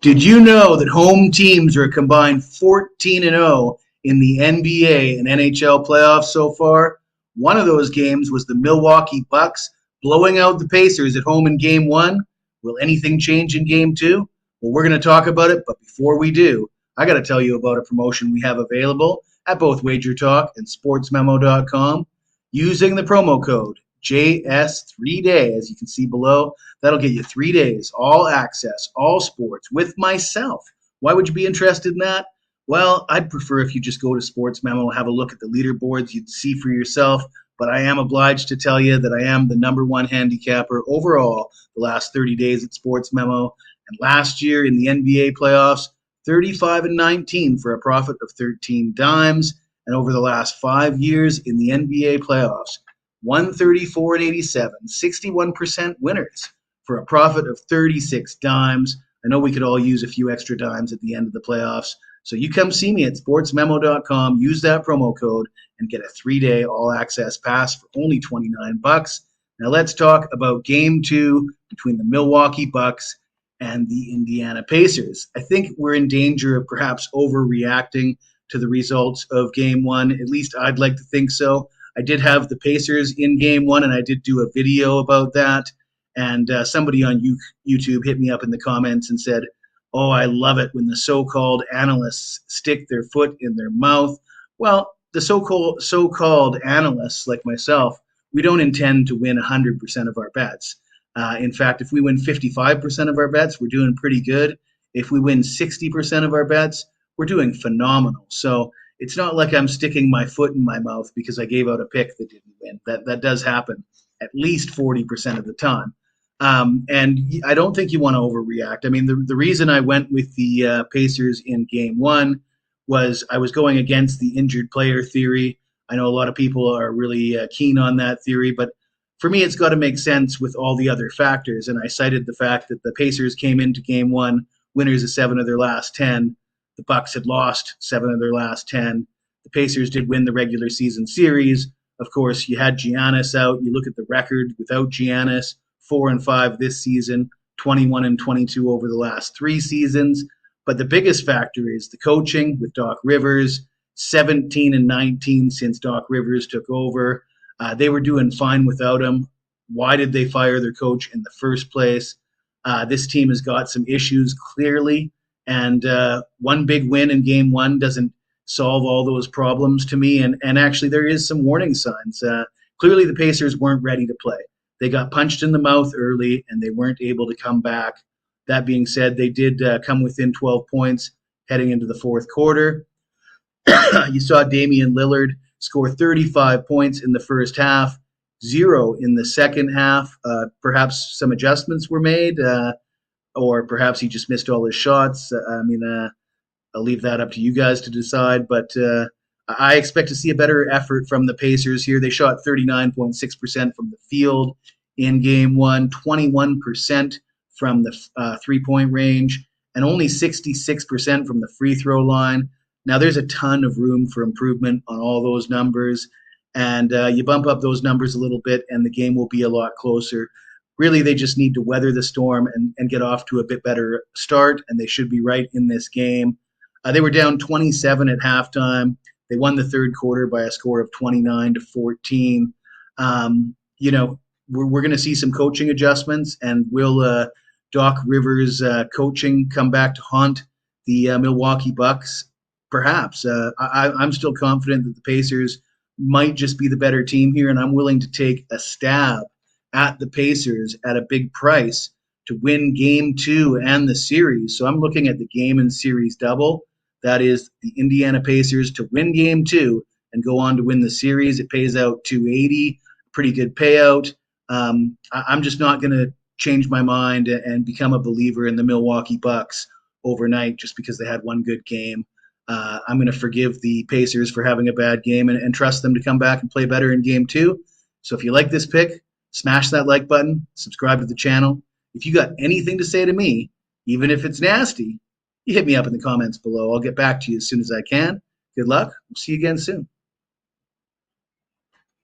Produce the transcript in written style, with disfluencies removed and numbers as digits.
Did you know that home teams are a combined 14-0 in the NBA and NHL playoffs so far? One of those games was the Milwaukee Bucks blowing out the Pacers at home in game one. Will anything change in game two? Well, we're going to talk about it, but before we do, I got to tell you about a promotion we have available at both Wager Talk and sportsmemo.com using the promo code JS3Day, as you can see below. That'll get you 3 days, all access, all sports with myself. Why would you be interested in that? Well, I'd prefer if you just go to Sports Memo, have a look at the leaderboards, you'd see for yourself. But I am obliged to tell you that I am the #1 handicapper overall the last 30 days at Sports Memo. And last year in the NBA playoffs, 35-19 for a profit of 13 dimes. And over the last 5 years in the NBA playoffs, 134-87, 61% winners for a profit of 36 dimes. I know we could all use a few extra dimes at the end of the playoffs. So you come see me at sportsmemo.com, use that promo code, and get a 3-day all-access pass for only $29. Now let's talk about Game 2 between the Milwaukee Bucks and the Indiana Pacers. I think we're in danger of perhaps overreacting to the results of Game 1. At least I'd like to think so. I did have the Pacers in Game 1, and I did do a video about that. And somebody on YouTube hit me up in the comments and said, "Oh, I love it when the so-called analysts stick their foot in their mouth." Well, the so-called analysts like myself, we don't intend to win 100% of our bets. In fact, if we win 55% of our bets, we're doing pretty good. If we win 60% of our bets, we're doing phenomenal. So it's not like I'm sticking my foot in my mouth because I gave out a pick that didn't win. That does happen at least 40% of the time. And I don't think you want to overreact. I mean, the reason I went with the Pacers in Game 1 was I was going against the injured player theory. I know a lot of people are really keen on that theory, but for me, it's got to make sense with all the other factors. And I cited the fact that the Pacers came into Game 1 winners of 7 of their last 10. The Bucks had lost 7 of their last 10. The Pacers did win the regular season series. Of course, you had Giannis out. You look at the record without Giannis, 4-5 this season, 21-22 over the last 3 seasons. But the biggest factor is the coaching with Doc Rivers, 17-19 since Doc Rivers took over. They were doing fine without him. Why did they fire their coach in the first place? This team has got some issues clearly, and one big win in Game 1 doesn't solve all those problems to me. And actually, there is some warning signs. Clearly, the Pacers weren't ready to play. They got punched in the mouth early, and they weren't able to come back. That being said, they did come within 12 points heading into the fourth quarter. You saw Damian Lillard score 35 points in the first half, 0 in the second half. Perhaps some adjustments were made, or perhaps he just missed all his shots. I'll leave that up to you guys to decide, but I expect to see a better effort from the Pacers here. They shot 39.6% from the field in Game 1, 21% from the three-point range, and only 66% from the free throw line. Now, there's a ton of room for improvement on all those numbers, and you bump up those numbers a little bit, and the game will be a lot closer. Really, they just need to weather the storm and get off to a bit better start, and they should be right in this game. They were down 27 at halftime. They won the third quarter by a score of 29-14. We're going to see some coaching adjustments, and will Doc Rivers' coaching come back to haunt the Milwaukee Bucks? Perhaps. I'm still confident that the Pacers might just be the better team here, and I'm willing to take a stab at the Pacers at a big price to win Game 2 and the series. So I'm looking at the game and series double. That is the Indiana Pacers to win Game 2 and go on to win the series. It pays out $280, pretty good payout. I'm just not going to change my mind and become a believer in the Milwaukee Bucks overnight just because they had one good game. I'm going to forgive the Pacers for having a bad game and trust them to come back and play better in Game 2. So if you like this pick, smash that like button, subscribe to the channel. If you got anything to say to me, even if it's nasty, you hit me up in the comments below. I'll get back to you as soon as I can. Good luck. We'll see you again soon.